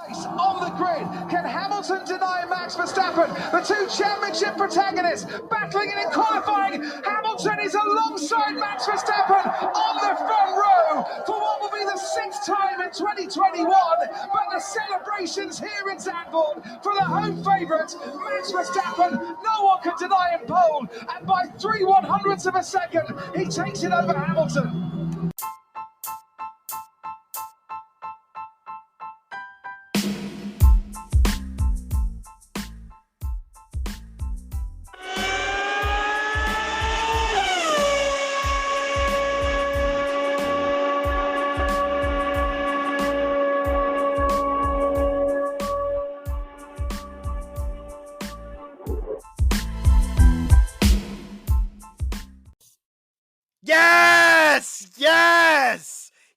On the grid, can Hamilton deny Max Verstappen? The two championship protagonists battling in qualifying. Hamilton is alongside Max Verstappen on the front row for what will be the sixth time in 2021. But the celebrations here in Zandvoort for the home favourite, Max Verstappen, no one can deny him pole. And by 3/100ths of a second, he takes it over Hamilton.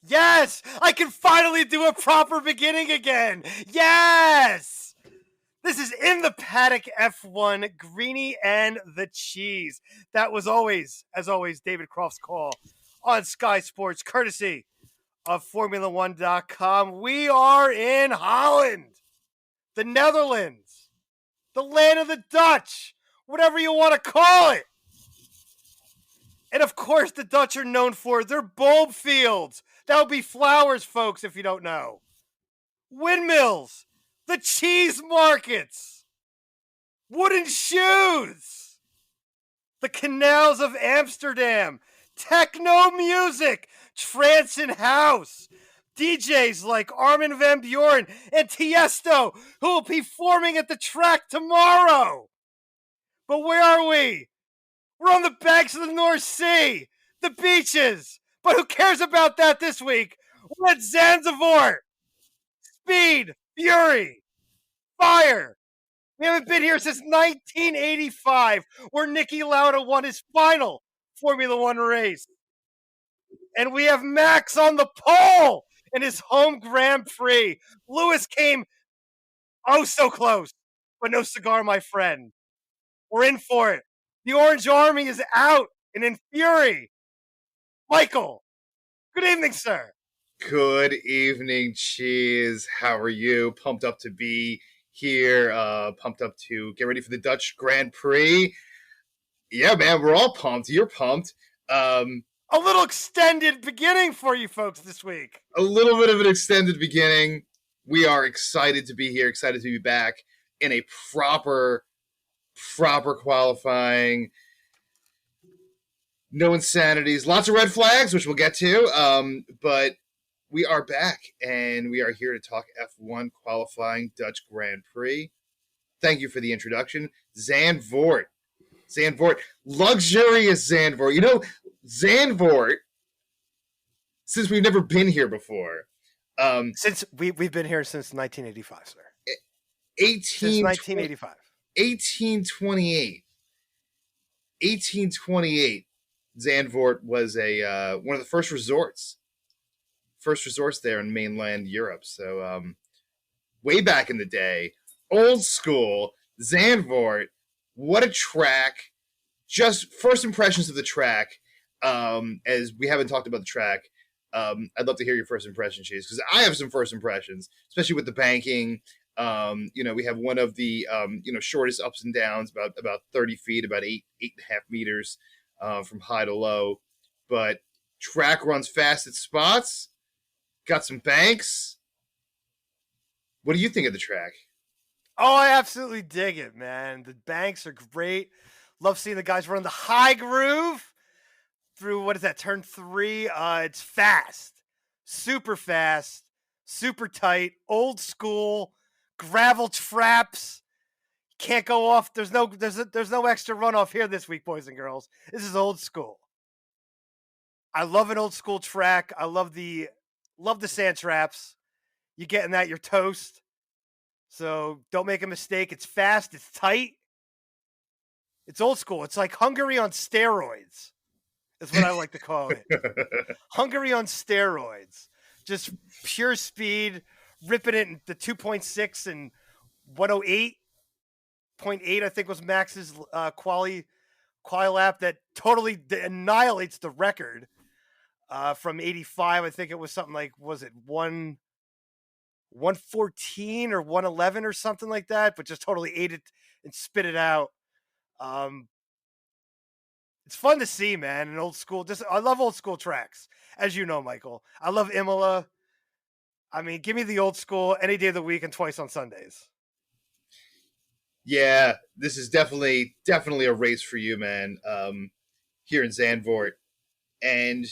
Yes! I can finally do a proper beginning again! Yes! This is In the Paddock F1, Greeny and the Cheese. That was always, as always, David Croft's call on Sky Sports, courtesy of Formula1.com. We are in Holland, the Netherlands, the land of the Dutch, whatever you want to call it. And of course, the Dutch are known for their bulb fields. That would be flowers, folks, if you don't know. Windmills, the cheese markets, wooden shoes, the canals of Amsterdam, techno music, Transon House, DJs like Armin van Buuren and Tiesto, who will be performing at the track tomorrow. But where are we? We're on the banks of the North Sea, the beaches. But who cares about that this week? We're at Zandvoort. Speed, fury, fire. We haven't been here since 1985, where Niki Lauda won his final Formula One race. And we have Max on the pole in his home Grand Prix. Lewis came oh so close, but no cigar, my friend. We're in for it. The Orange Army is out and in fury. Michael, good evening, sir. Good evening, Cheese. How are you? Pumped up to be here. Pumped up to get ready for the Dutch Grand Prix. Yeah, man, we're all pumped. You're pumped. A little extended beginning for you folks this week. A little bit of an extended beginning. We are excited to be here, excited to be back in a proper qualifying. No insanities, lots of red flags, which we'll get to. But we are back, and we are here to talk F1 qualifying Dutch Grand Prix. Thank you for the introduction. Zandvoort, luxurious Zandvoort. You know, Zandvoort, since we've never been here before. Since we've been here since 1985, sir. Since 1985. 1828. Zandvoort was one of the first resorts there in mainland Europe. So way back in the day, old school Zandvoort. What a track! Just first impressions of the track. As we haven't talked about the track, I'd love to hear your first impressions, Chase, because I have some first impressions, especially with the banking. We have one of the shortest ups and downs, about 30 feet, about 8.5 meters from high to low. But track runs fast at spots. Got some banks. What do you think of the track? Oh, I absolutely dig it, man. The banks are great. Love seeing the guys run the high groove through, what is that, turn 3? It's fast. Super fast. Super tight. Old school. Gravel traps. Can't go off. There's no extra runoff here this week, boys and girls. This is old school. I love an old school track. I love the sand traps. You getting that, you're toast. So don't make a mistake. It's fast. It's tight. It's old school. It's like Hungary on steroids. That's what I like to call it. Hungary on steroids. Just pure speed, ripping it in the 2.6 and 108.8, I think was Max's quali lap that totally annihilates the record from 85. I think it was something like, was it 1 114 or 111 or something like that, but just totally ate it and spit it out. It's fun to see, man. An old school. I love old school tracks, as you know, Michael. I love Imola. I mean, give me the old school any day of the week and twice on Sundays. Yeah, this is definitely a race for you, man. Here in Zandvoort, and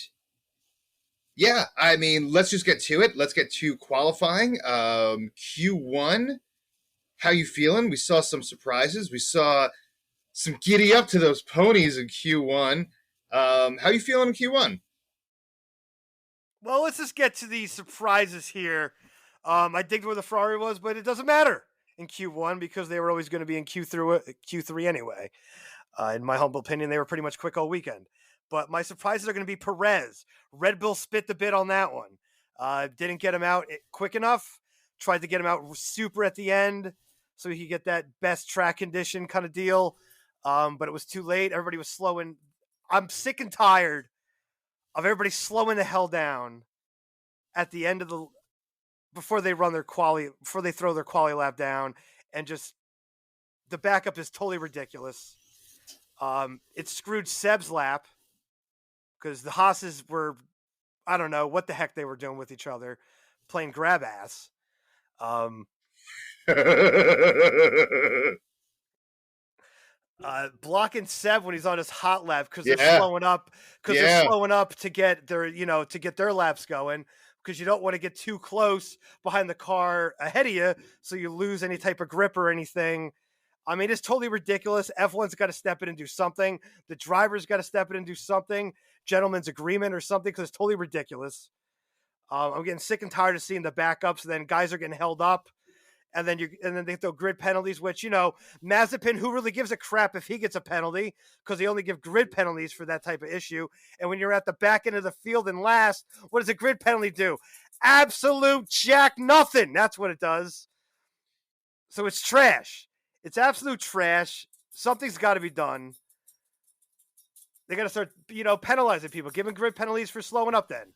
yeah, I mean, let's just get to it. Let's get to qualifying. Q1. How you feeling? We saw some surprises. We saw some giddy up to those ponies in Q1. How you feeling in Q1? Well, let's just get to the surprises here. I dig where the Ferrari was, but it doesn't matter in Q1 because they were always going to be in Q3 anyway. In my humble opinion, they were pretty much quick all weekend. But my surprises are going to be Perez. Red Bull spit the bit on that one. Didn't get him out quick enough. Tried to get him out super at the end so he could get that best track condition kind of deal. But it was too late. Everybody was slowing. I'm sick and tired of everybody slowing the hell down at the end of before they throw their quali lap down, and just the backup is totally ridiculous. It screwed Seb's lap because the Haas's were, I don't know what the heck they were doing with each other, playing grab ass. Blocking Seb when he's on his hot lap because they're slowing up to get their laps going, because you don't want to get too close behind the car ahead of you so you lose any type of grip or anything. I mean, it's totally ridiculous. F1's got to step in and do something. The driver's got to step in and do something. Gentleman's agreement or something, because it's totally ridiculous. I'm getting sick and tired of seeing the backups. And then guys are getting held up, and then they throw grid penalties. Which, Mazepin, who really gives a crap if he gets a penalty, because they only give grid penalties for that type of issue. And when you're at the back end of the field and last, what does a grid penalty do? Absolute jack nothing. That's what it does. So it's trash. It's absolute trash. Something's got to be done. They got to start, penalizing people, giving grid penalties for slowing up then.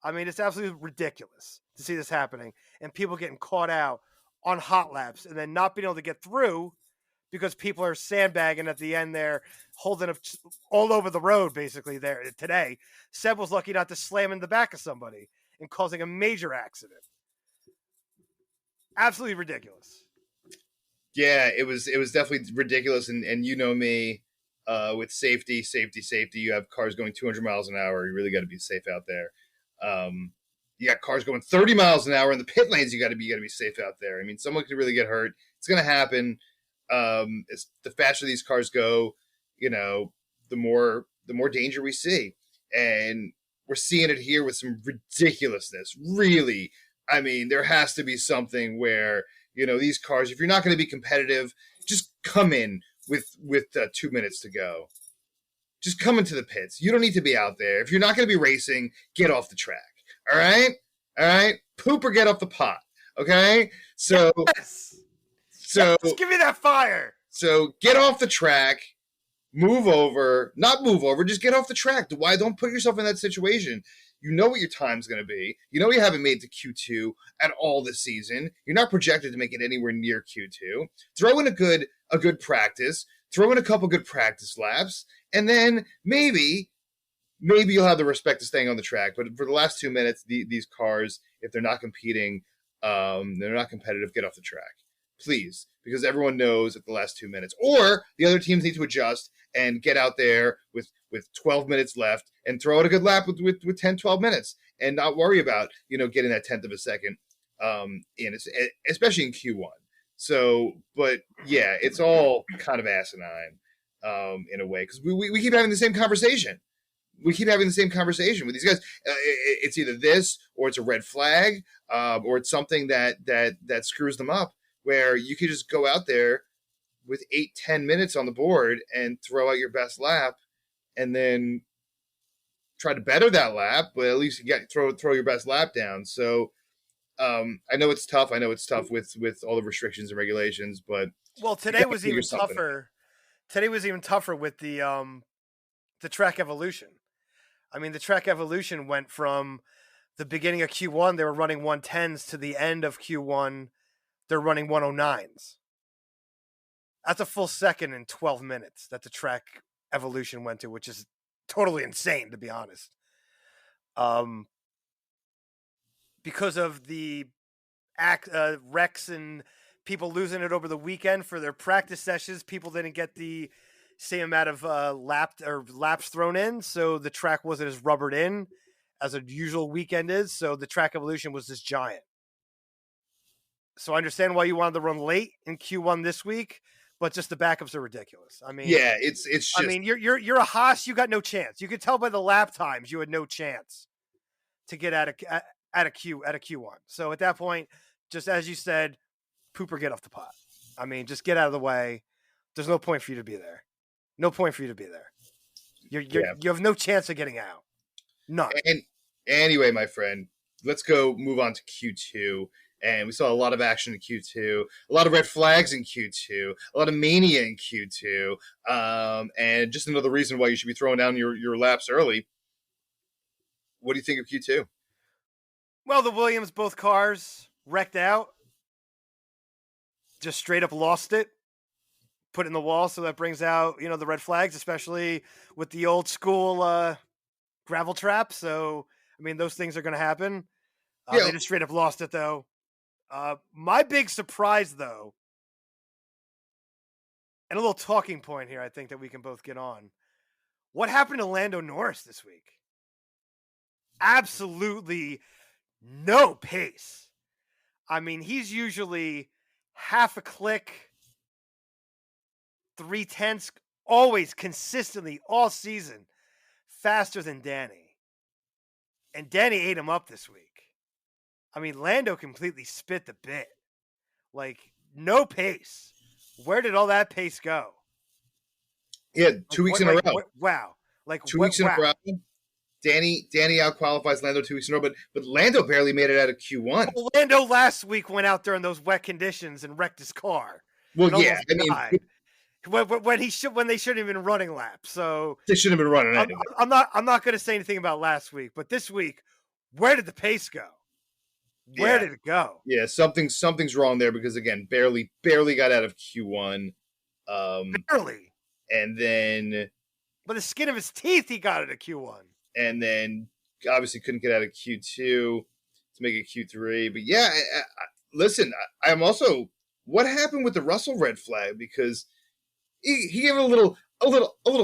I mean, it's absolutely ridiculous to see this happening and people getting caught out on hot laps and then not being able to get through because people are sandbagging at the end there, holding up all over the road basically there today. Seb was lucky not to slam in the back of somebody and causing a major accident. Absolutely ridiculous. Yeah, it was definitely ridiculous, and you know me, with safety. You have cars going 200 miles an hour. You really got to be safe out there. You got cars going 30 miles an hour in the pit lanes. You got to be safe out there. I mean, someone could really get hurt. It's going to happen. The faster these cars go, the more danger we see, and we're seeing it here with some ridiculousness. Really, I mean, there has to be something where, these cars, if you're not going to be competitive, just come in with 2 minutes to go. Just come into the pits. You don't need to be out there. If you're not going to be racing, get off the track. All right? Poop or get off the pot. Okay? So, yes. Just give me that fire. So get off the track. Not move over. Just get off the track. Why don't put yourself in that situation? You know what your time's going to be. You know you haven't made to Q2 at all this season. You're not projected to make it anywhere near Q2. Throw in a good practice. Throw in a couple good practice laps, and then maybe you'll have the respect to staying on the track. But for the last 2 minutes, these cars, if they're not competing, they're not competitive, get off the track, please, because everyone knows at the last 2 minutes. Or the other teams need to adjust and get out there with 12 minutes left and throw out a good lap with 10, 12 minutes and not worry about, getting that 10th of a second especially in Q1. So, but yeah, it's all kind of asinine in a way, because we keep having the same conversation. We keep having the same conversation with these guys. It's either this or it's a red flag, or it's something that screws them up, where you could just go out there with 8-10 minutes on the board and throw out your best lap and then try to better that lap, but at least you throw your best lap down. So I know it's tough. With all the restrictions and regulations, but today was even tougher. Today was even tougher with the track evolution. I mean, the track evolution went from the beginning of Q1, they were running 110s. To the end of Q1, they're running 109s. That's a full second in 12 minutes that the track evolution went to, which is totally insane, to be honest. Because of the wrecks and people losing it over the weekend for their practice sessions, people didn't get the same amount of laps thrown in, so the track wasn't as rubbered in as a usual weekend is. So the track evolution was just giant. So I understand why you wanted to run late in Q1 this week, but just the backups are ridiculous. I mean, yeah, it's just. I mean, you're a Haas. You got no chance. You could tell by the lap times you had no chance to get at a Q1. So at that point, just as you said, poop or get off the pot. I mean, just get out of the way. There's no point for you to be there. No point for you to be there. You have no chance of getting out. None. And anyway, my friend, let's go move on to Q2. And we saw a lot of action in Q2, a lot of red flags in Q2, a lot of mania in Q2, and just another reason why you should be throwing down your laps early. What do you think of Q2? Well, the Williams, both cars wrecked out. Just straight up lost it. Put it in the wall, so that brings out, the red flags, especially with the old school gravel trap. So, I mean, those things are going to happen. They just straight up lost it, though. My big surprise, though, and a little talking point here, I think that we can both get on. What happened to Lando Norris this week? Absolutely no pace. I mean, he's usually half a click, 0.3, always consistently all season faster than Danny. And Danny ate him up this week. I mean, Lando completely spit the bit. Like, no pace. Where did all that pace go? Yeah, 2 weeks in a row. Wow. 2 weeks in a row. Danny out-qualifies Lando 2 weeks in a row, but Lando barely made it out of Q1. Well, Lando last week went out there in those wet conditions and wrecked his car. Well, yeah, I mean, when they shouldn't have been running laps. So they shouldn't have been running anyway. I'm not going to say anything about last week, but this week, where did the pace go? Where did it go? Yeah, something's wrong there because again, barely got out of Q1. Barely. And then, but the skin of his teeth, he got it at Q1. And then obviously couldn't get out of Q2 to make it Q3. But yeah, listen, I'm also, what happened with the Russell red flag? Because he gave it a little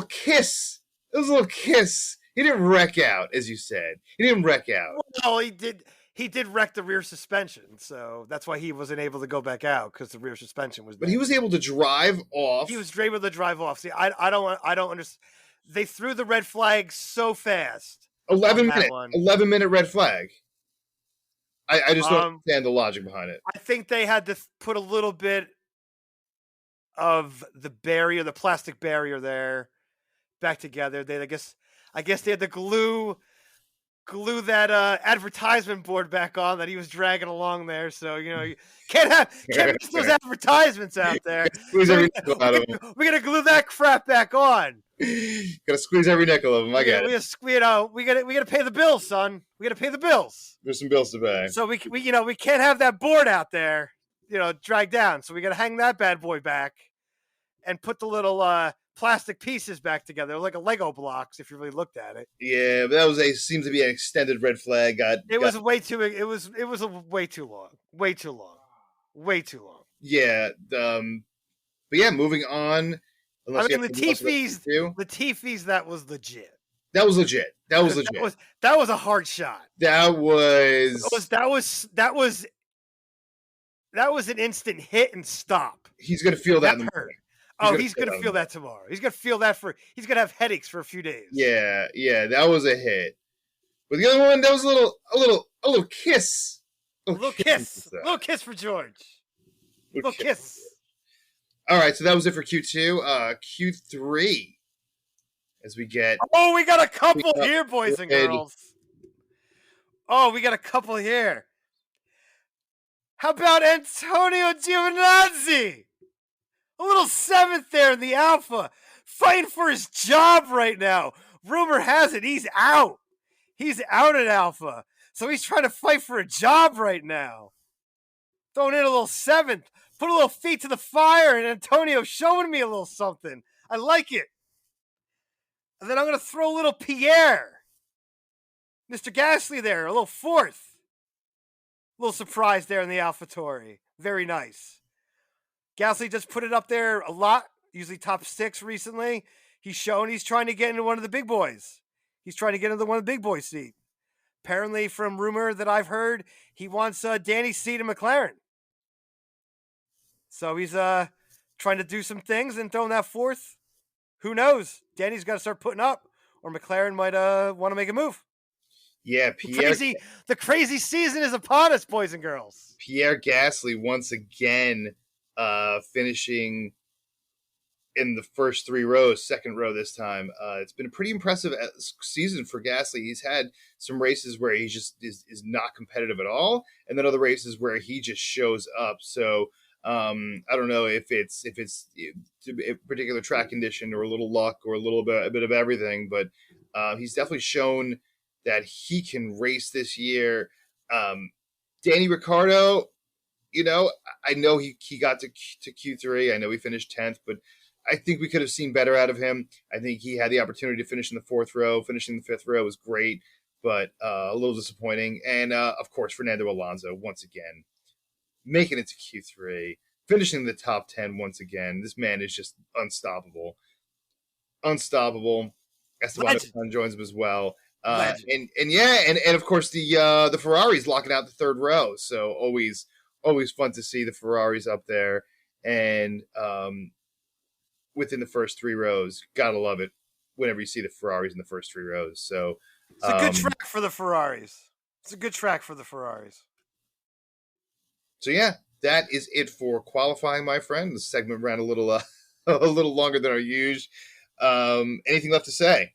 kiss. It was a little kiss. He didn't wreck out, as you said. He didn't wreck out. Well, he did. He did wreck the rear suspension, so that's why he wasn't able to go back out because the rear suspension was. But he was able to drive off. He was able to drive off. See, I don't understand. They threw the red flag so fast. 11-minute red flag. I just don't understand the logic behind it. I think they had to put a little bit of the barrier, the plastic barrier there, back together. I guess they had to glue that advertisement board back on that he was dragging along there. So, you can't miss those advertisements out there. Squeeze every nickel out of them. We're going to glue that crap back on. Gotta squeeze every nickel of them. I get it. We gotta pay the bills, son. We gotta pay the bills. There's some bills to pay. So we can't have that board out there, dragged down. So we gotta hang that bad boy back and put the little plastic pieces back together, like a Lego blocks, if you really looked at it. Yeah, but seems to be an extended red flag. It was way too long. Way too long. Yeah. But yeah, moving on. I mean, Latifi's, that was legit. That was legit. That was a hard shot. That was an instant hit and stop. He's gonna feel that. He's gonna feel that tomorrow. He's gonna feel that he's gonna have headaches for a few days. Yeah, that was a hit. But the other one, that was a little kiss. A little kiss for George. Little kiss. All right, so that was it for Q2. Q3, as we get. Oh, we got a couple here, boys and girls. Oh, we got a couple here. How about Antonio Giovinazzi? A little seventh there in the Alpha, fighting for his job right now. Rumor has it he's out. He's out at Alpha. So he's trying to fight for a job right now. Throwing in a little 7th. Put a little feet to the fire, and Antonio showing me a little something. I like it. And then I'm going to throw a little Pierre. Mr. Gasly there, a little 4th. A little surprise there in the AlphaTauri. Very nice. Gasly just put it up there a lot, usually top 6 recently. He's shown he's trying to get into one of the big boys. He's trying to get into one of the big boys' seat. Apparently, from rumor that I've heard, he wants Danny's seat in McLaren. So he's trying to do some things and throwing that 4th. Who knows? Danny's got to start putting up, or McLaren might want to make a move. Yeah, The crazy season is upon us, boys and girls. Pierre Gasly once again finishing in the first 3 rows, second row this time. It's been a pretty impressive season for Gasly. He's had some races where he just is not competitive at all, and then other races where he just shows up. So I don't know if it's a particular track condition or a little luck or a bit of everything, but he's definitely shown that he can race this year. Danny Ricciardo, I know he got to Q3. I know he finished 10th, but I think we could have seen better out of him. I think he had the opportunity to finish in the 4th row. Finishing the 5th row was great, but a little disappointing. And, of course, Fernando Alonso, once again, making it to Q3, finishing in the top 10 once again. This man is just unstoppable. Unstoppable. Esteban joins him as well. And of course the Ferraris locking out the 3rd row. So always fun to see the Ferraris up there and within the first 3 rows. Gotta love it whenever you see the Ferraris in the first 3 rows. So it's a good track for the Ferraris. So yeah, that is it for qualifying, my friend. The segment ran a little a little longer than our usual. Anything left to say?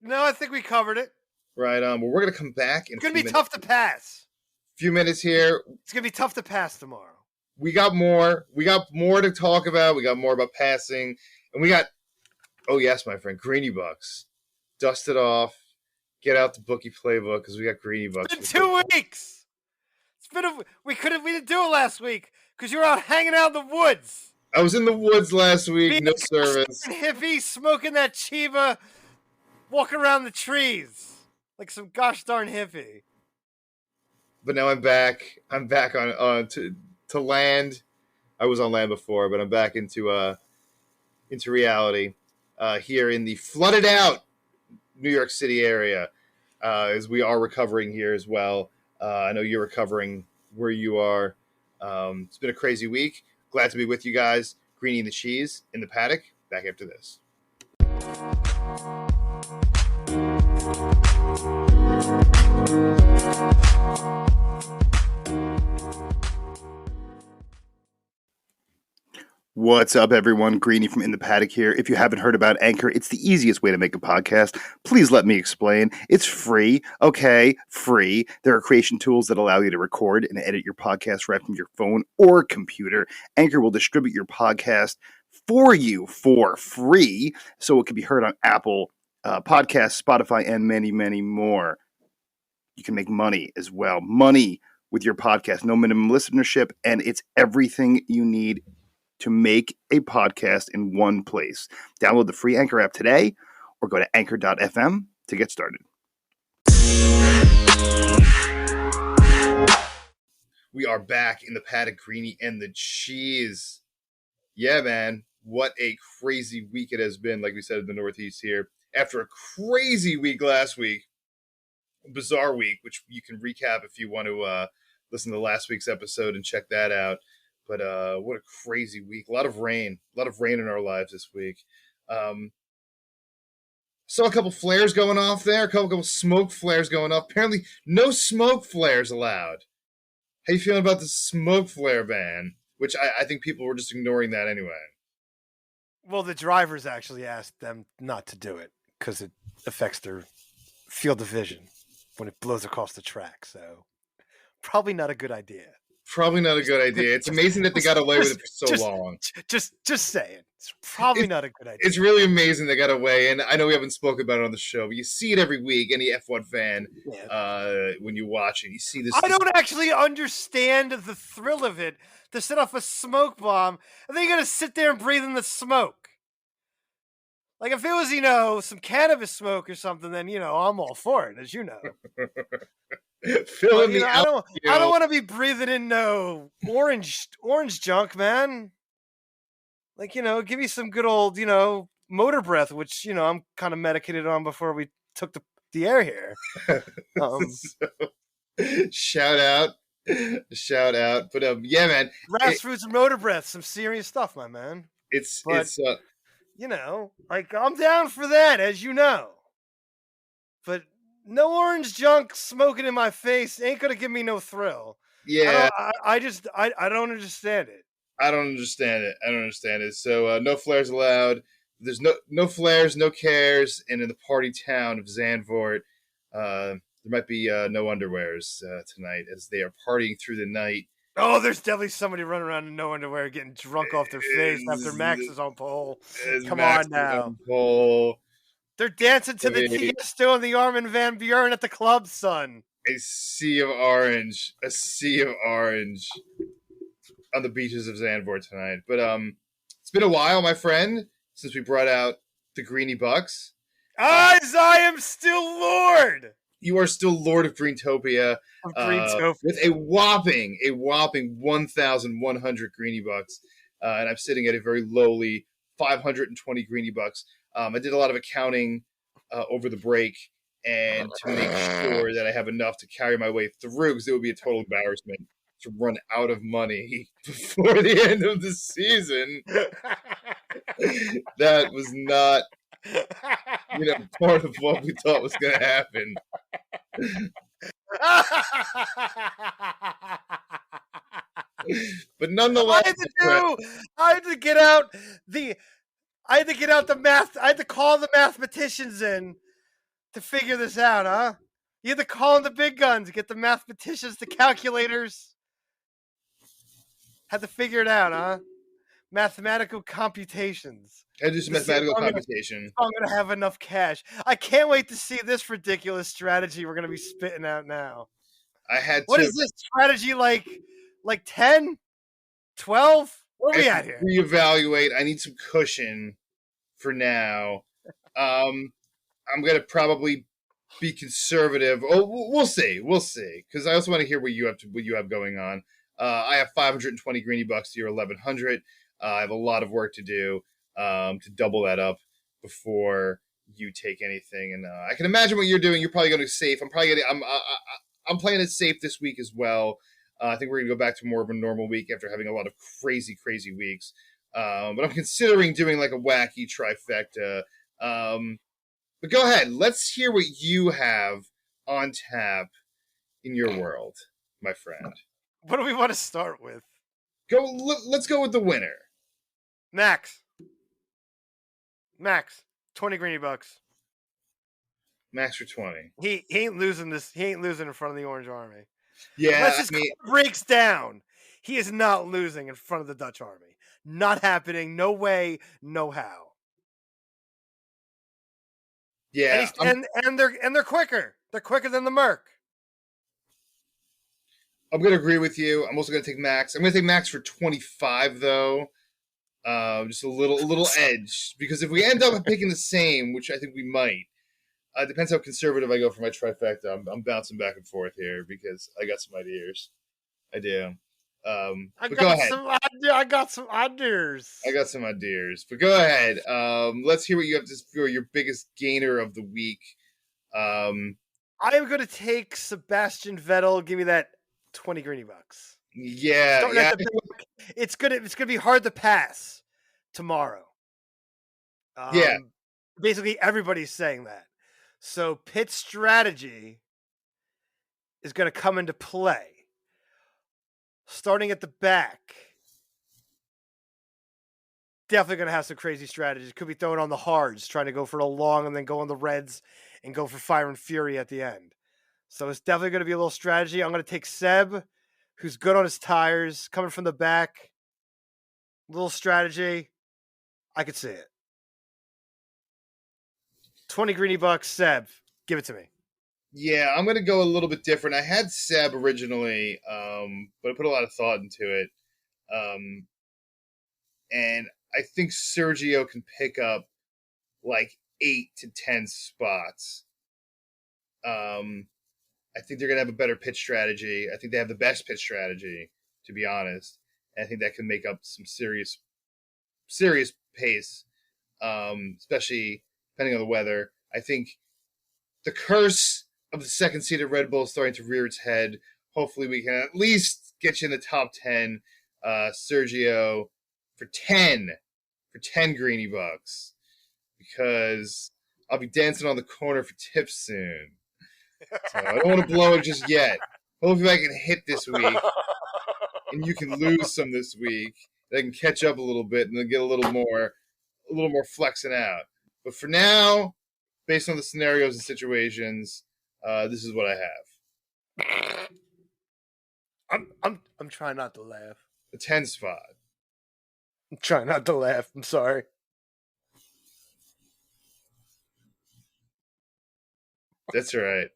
No, I think we covered it. Right. Well, we're going to come back. It's going to be tough to pass. Few minutes here. It's going to be tough to pass tomorrow. We got more. We got more to talk about. We got more about passing. And we got, oh, yes, my friend, Greeny Bucks. Dust it off. Get out the bookie playbook because we got Greeny Bucks. It's been 2 weeks. We didn't do it last week because you were out hanging out in the woods. I was in the woods last week. No service. Hippie smoking that Chiba. Walking around the trees like some gosh darn hippie. But now I'm back. I'm back on to land. I was on land before, but I'm back into reality here in the flooded out New York City area as we are recovering here as well. I know you're recovering where you are. It's been a crazy week. Glad to be with you guys. Greeny and the Cheese in the paddock. Back after this. What's up, everyone? Greeny from In the Paddock here. If you haven't heard about Anchor, it's the easiest way to make a podcast. Please let me explain. It's free. Okay, free. There are creation tools that allow you to record and edit your podcast right from your phone or computer. Anchor will distribute your podcast for you for free, so it can be heard on Apple Podcasts, Spotify, and many, many more. You can make money as well. Money with your podcast. No minimum listenership, and it's everything you need to make a podcast in one place. Download the free Anchor app today or go to anchor.fm to get started. We are back in the paddock, Greeny and the Cheese. Yeah, man. What a crazy week it has been, like we said in the Northeast here. After a crazy week last week, a bizarre week, which you can recap if you want to listen to last week's episode and check that out. But what a crazy week. A lot of rain in our lives this week. Saw a couple flares going off there, a couple smoke flares going off. Apparently, no smoke flares allowed. How you feeling about the smoke flare ban? Which I think people were just ignoring that anyway. Well, the drivers actually asked them not to do it because it affects their field of vision when it blows across the track. So probably not a good idea. Probably not a good idea. It's amazing that they got away with it for so long. Just saying. It's probably not a good idea. It's really amazing they got away, and I know we haven't spoken about it on the show, but you see it every week. Any F1 fan, when you watch it, you see this. I don't actually understand the thrill of it to set off a smoke bomb, and then you got to sit there and breathe in the smoke. Like, if it was, some cannabis smoke or something, then, I'm all for it, as you know. Filling me out. I don't want to be breathing in no orange junk, man. Like, give me some good old, motor breath, which, I'm kind of medicated on before we took the air here. Shout out. But yeah, man. Grassroots and motor breath, some serious stuff, my man. Like, I'm down for that, as you know. But no orange junk smoking in my face ain't gonna give me no thrill. Yeah. I don't understand it. I don't understand it. So no flares allowed. There's no flares, no cares, and in the party town of Zandvoort, there might be no underwears tonight as they are partying through the night. Oh, there's definitely somebody running around in no underwear getting drunk off their face after Max is on pole. Come on now. They're dancing to the Tiesto and the Armin van Buuren at the club, son. A sea of orange on the beaches of Zandvoort tonight. But it's been a while, my friend, since we brought out the Greenie Bucks. As I am still Lord. You are still Lord of Greentopia. With a whopping 1,100 Greenie Bucks. And I'm sitting at a very lowly 520 Greenie Bucks. I did a lot of accounting over the break and to make sure that I have enough to carry my way through, because it would be a total embarrassment to run out of money before the end of the season. That was not, part of what we thought was going to happen. But nonetheless, I had to get out the math. I had to call the mathematicians in to figure this out, huh? You had to call in the big guns, get the mathematicians, the calculators. Had to figure it out, huh? Mathematical computations. I do some mathematical computation. I'm going to have enough cash. I can't wait to see this ridiculous strategy we're going to be spitting out now. What is this strategy like 10? 12? Where are we at here? Reevaluate. I need some cushion for now. I'm going to probably be conservative. Oh, we'll see. Because I also want to hear what you have going on. I have 520 Greenie Bucks to your 1,100. I have a lot of work to do to double that up before you take anything. And I can imagine what you're doing. You're probably going to safe. I'm playing it safe this week as well. I think we're going to go back to more of a normal week after having a lot of crazy weeks. But I'm considering doing like a wacky trifecta. But go ahead. Let's hear what you have on tap in your world, my friend. What do we want to start with? Let's go with the winner. Max, 20 Greenie Bucks. Max for 20. He ain't losing this. He ain't losing in front of the Orange Army. Yeah, unless his car breaks down, he is not losing in front of the Dutch Army. Not happening. No way. No how. Yeah, and they're quicker. They're quicker than the Merc. I'm going to agree with you. I'm also going to take Max. I'm going to take Max for 25, though. Just a little edge. Because if we end up picking the same, which I think we might, depends how conservative I go for my trifecta. I'm bouncing back and forth here because I got some ideas. I do. Go ahead. I got some ideas. But go ahead. Let's hear what you have to for your biggest gainer of the week. I am going to take Sebastian Vettel. Give me that 20 Greenie Bucks. Yeah. It's gonna be hard to pass tomorrow. Basically everybody's saying that. So pit strategy is going to come into play. Starting at the back, definitely going to have some crazy strategies. Could be throwing on the hards, trying to go for the long and then go on the reds and go for fire and fury at the end. So it's definitely going to be a little strategy. I'm going to take Seb who's good on his tires, coming from the back. Little strategy. I could see it. 20 greeny bucks, Seb. Give it to me. Yeah, I'm going to go a little bit different. I had Seb originally, but I put a lot of thought into it. And I think Sergio can pick up like 8 to 10 spots. I think they're going to have a better pitch strategy. I think they have the best pitch strategy, to be honest. And I think that can make up some serious pace, especially depending on the weather. I think the curse of the second seed at Red Bull is starting to rear its head. Hopefully we can at least get you in the top 10, Sergio, for 10 greeny bucks, because I'll be dancing on the corner for tips soon. So I don't want to blow it just yet. Hopefully I can hit this week, and you can lose some this week. I can catch up a little bit and then get a little more flexing out. But for now, based on the scenarios and situations, this is what I have. I'm trying not to laugh. A 10 spot. I'm trying not to laugh. I'm sorry. That's all right.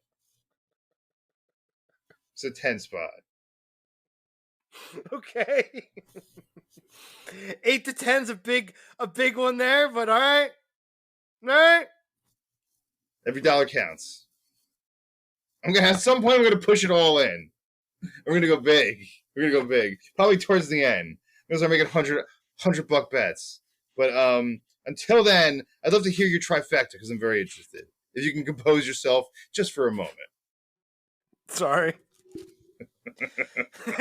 It's a 10 spot. Okay. 8 to 10's a big one there, but all right. All right. Every dollar counts. At some point I'm gonna push it all in. We're gonna go big. Probably towards the end. Because I'm making $100 bets. But until then, I'd love to hear your trifecta because I'm very interested. If you can compose yourself just for a moment. Sorry. I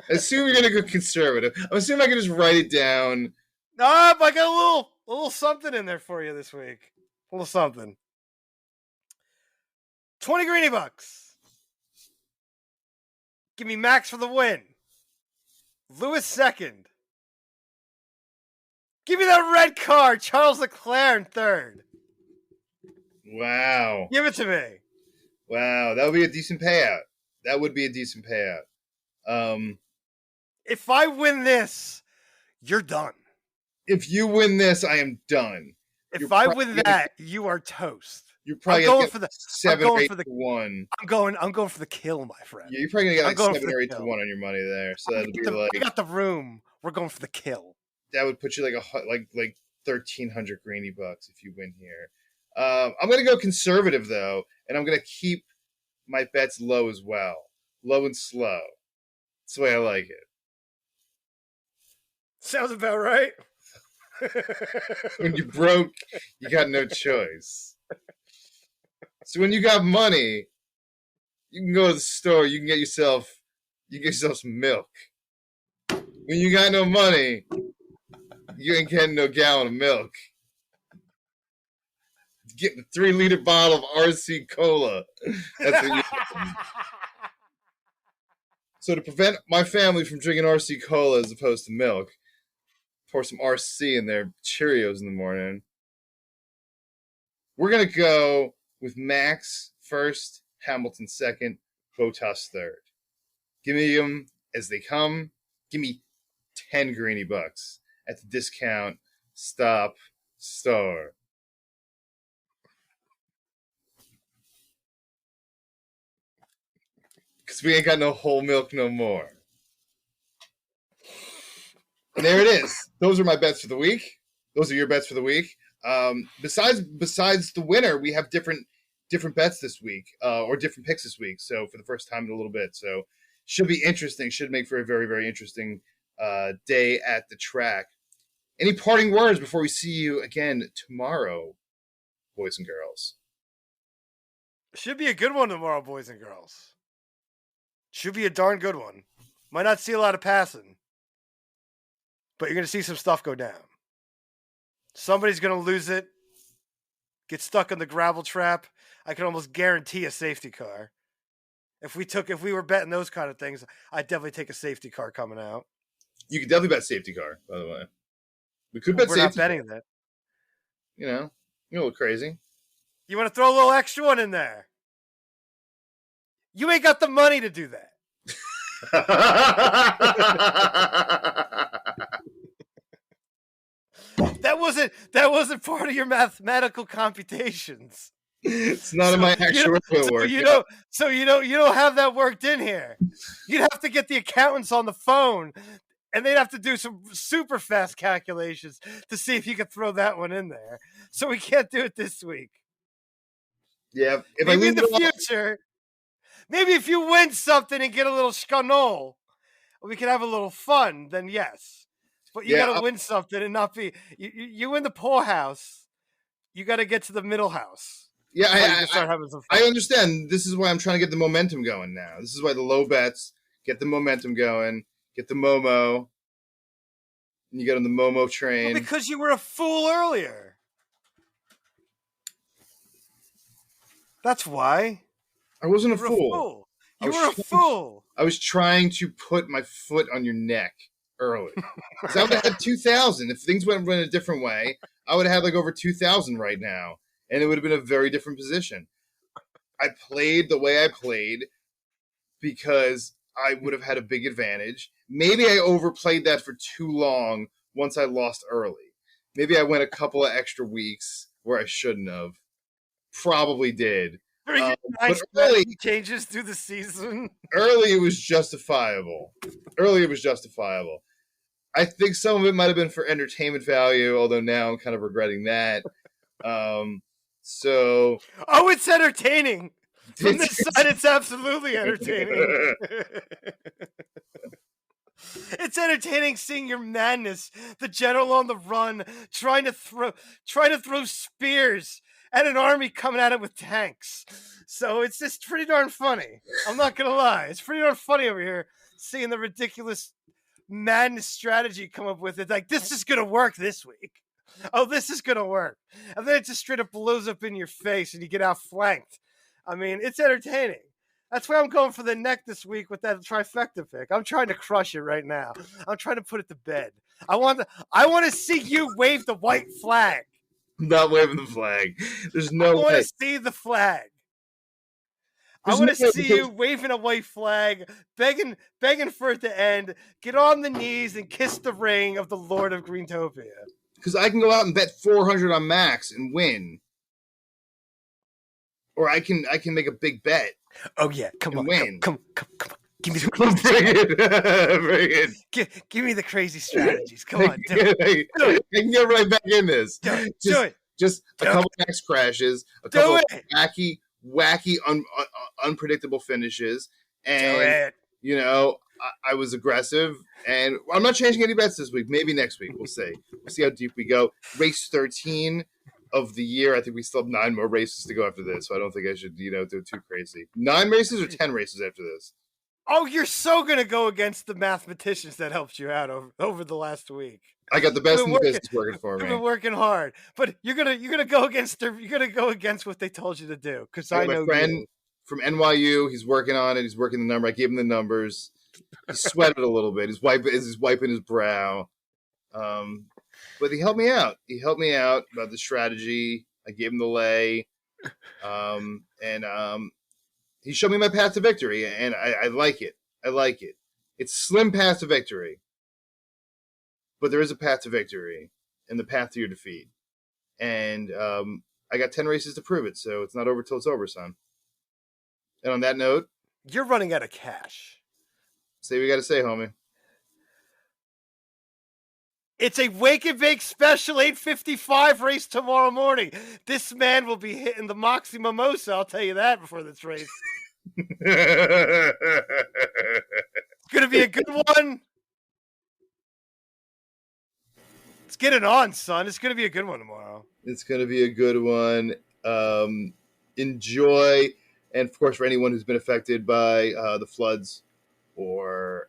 assume you're gonna go conservative. I'm assuming I can just write it down. No, but I got a little something in there for you this week. A little something. 20 greeny bucks. Give me Max for the win. Lewis second. Give me that red car. Charles Leclerc in third. Wow. Give it to me. Wow, that would be a decent payout. If I win this, you're done. If you win this, I am done. If I win that, you are toast. You're probably going for the 7 or 8 to 1. I'm going for the kill, my friend. Yeah, you're probably gonna get like 7 or 8 to 1 on your money there. So that'd be like, I got the room. We're going for the kill. That would put you like 1,300 greeny bucks if you win here. I'm gonna go conservative though, and I'm gonna keep my bets low as well, low and slow. That's the way I like it. Sounds about right. When you're broke, you got no choice. So when you got money, you can go to the store. You can get yourself some milk. When you got no money, you ain't getting no gallon of milk. Get the 3-liter bottle of RC Cola. That's what you. So to prevent my family from drinking RC Cola as opposed to milk, pour some RC in their Cheerios in the morning. We're gonna go with Max first, Hamilton second, Bottas third. Give me them as they come. Give me 10 greeny bucks at the discount stop store. Because we ain't got no whole milk no more. And there it is. Those are my bets for the week. Those are your bets for the week. Besides the winner, we have different bets this week, or different picks this week. So for the first time in a little bit. So should be interesting. Should make for a very, very interesting day at the track. Any parting words before we see you again tomorrow, boys and girls? Should be a good one tomorrow, boys and girls. Should be a darn good one. Might not see a lot of passing, but you're going to see some stuff go down. Somebody's going to lose it, get stuck in the gravel trap. I can almost guarantee a safety car. If we were betting those kind of things, I'd definitely take a safety car coming out. You could definitely bet safety car, by the way. We could bet We're safety not betting car. that. You're a little crazy. You want to throw a little extra one in there? You ain't got the money to do that. That wasn't part of your mathematical computations. It's none of my actual work. You don't have that worked in here. You'd have to get the accountants on the phone, and they'd have to do some super fast calculations to see if you could throw that one in there. So we can't do it this week. Yeah, if maybe in the future, maybe if you win something and get a little scanol, we can have a little fun. Then yes. But you got to win something and not be you in the poorhouse. You got to get to the middle house. Yeah, I understand. This is why I'm trying to get the momentum going now. This is why the low bets get the momentum going, get the Momo, and you get on the Momo train. Well, because you were a fool earlier. That's why. I wasn't a fool. You were a fool. I was trying to put my foot on your neck early. Because I would have had 2,000. If things went a different way, I would have had like over 2,000 right now. And it would have been a very different position. I played the way I played because I would have had a big advantage. Maybe I overplayed that for too long once I lost early. Maybe I went a couple of extra weeks where I shouldn't have. Probably did. But early changes through the season. Early it was justifiable. I think some of it might have been for entertainment value, although now I'm kind of regretting that. It's entertaining. From this side, it's absolutely entertaining. It's entertaining seeing your madness. The general on the run, trying to throw spears at an army coming at it with tanks. So it's just pretty darn funny. I'm not gonna lie, it's pretty darn funny over here seeing the ridiculous madness strategy come up with it. Like, this is gonna work this week. Oh, this is gonna work, and then it just straight up blows up in your face, and you get outflanked. I mean, it's entertaining. That's why I'm going for the neck this week with that trifecta pick. I'm trying to crush it right now. I'm trying to put it to bed. I want to see you wave the white flag. I'm not waving the flag. There's no way. I want to see the flag. I want to see you waving a white flag, begging for it to end. Get on the knees and kiss the ring of the Lord of Greentopia. Because I can go out and bet 400 on Max and win, or I can make a big bet. Oh yeah, come on, win. Come on. Give me the crazy bring it. Give me the crazy strategies. Come on, do it. I can get right back in this. Do it. Just a couple Max crashes, a couple wacky, unpredictable finishes, and I was aggressive, and I'm not changing any bets this week. Maybe next week. We'll see. We'll see how deep we go. Race 13 of the year. I think we still have 9 more races to go after this, so I don't think I should, do too crazy. 9 races or 10 races after this? Oh, you're so gonna go against the mathematicians that helped you out over the last week. I got the best in the business working for me. You've been working hard, but you're gonna go against what they told you to do. Because I know my friend from NYU. He's working on it. He's working the number. I gave him the numbers. He sweated a little bit. He's wiping his brow. But he helped me out. He helped me out about the strategy. I gave him the lay. And he showed me my path to victory, and I like it. I like it. It's slim path to victory. But there is a path to victory and the path to your defeat. And I got 10 races to prove it, so it's not over till it's over, son. And on that note... You're running out of cash. Say what you got to say, homie. It's a Wake and Bake Special 8:55 race tomorrow morning. This man will be hitting the Moxie Mimosa, I'll tell you that before this race. It's going to be a good one. Let's get it on, son. It's going to be a good one tomorrow. It's going to be a good one. Enjoy. And, of course, for anyone who's been affected by the floods or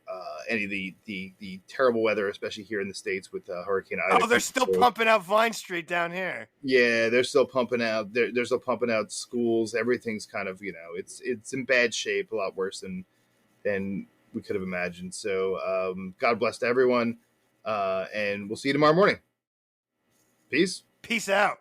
any of the terrible weather, especially here in the States with Hurricane Ida. Oh, they're still pumping out Vine Street down here. Yeah, they're still pumping out. They're still pumping out schools. Everything's kind of, it's in bad shape, a lot worse than we could have imagined. So God bless to everyone, and we'll see you tomorrow morning. Peace. Peace out.